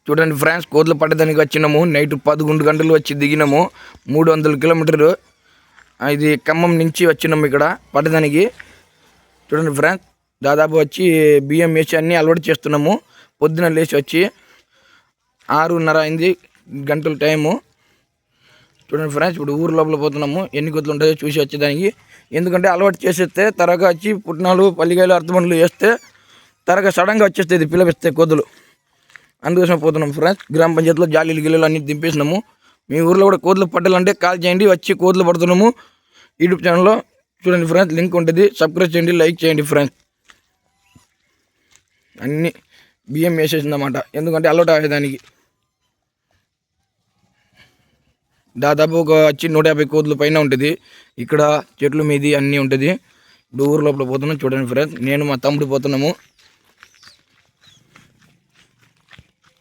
చూడండి ఫ్రెండ్స్, కోతులు పట్టడానికి వచ్చినాము. నైట్ 11 గంటలు వచ్చి దిగినాము. 300 కిలోమీటర్లు ఇది ఖమ్మం నుంచి వచ్చినాము ఇక్కడ పట్టడానికి. చూడండి ఫ్రెండ్స్, దాదాపు వచ్చి బియ్యం వేసి అన్నీ అలవాటు చేస్తున్నాము. పొద్దున లేచి వచ్చి 6:30 అయింది గంటల టైము. చూడండి ఫ్రెండ్స్, ఇప్పుడు ఊరు లోపల పోతున్నాము. ఎన్ని కోతులు ఉంటాయో చూసి వచ్చేదానికి. ఎందుకంటే అలవాటు చేసేస్తే త్వరగా వచ్చి పుట్నాలు పల్లికాయలు అరటిపండ్లు వేస్తే త్వరగా సడన్గా వచ్చేస్తుంది పిల్లపిస్తే కోతులు. అందుకోసం పోతున్నాం ఫ్రెండ్స్. గ్రామ పంచాయతీలో జాలీలు గిల్లలు అన్నీ దింపేసినాము. మీ ఊర్లో కూడా కోతులు పట్టాలంటే కాల్ చేయండి, వచ్చి కోతులు పడుతున్నాము. యూట్యూబ్ ఛానల్లో చూడండి ఫ్రెండ్స్, లింక్ ఉంటుంది. సబ్స్క్రైబ్ చేయండి, లైక్ చేయండి ఫ్రెండ్స్. అన్నీ బియ్యం వేసేసిందన్నమాట, ఎందుకంటే అలవాటు అయ్యేదానికి. దాదాపు ఒక వచ్చి 150 కోతులు పైన ఉంటుంది. ఇక్కడ చెట్లు మీది అన్నీ ఉంటుంది. ఇప్పుడు ఊరు లోపల పోతున్నాం. చూడండి ఫ్రెండ్స్, నేను మా తమ్ముడు పోతున్నాము.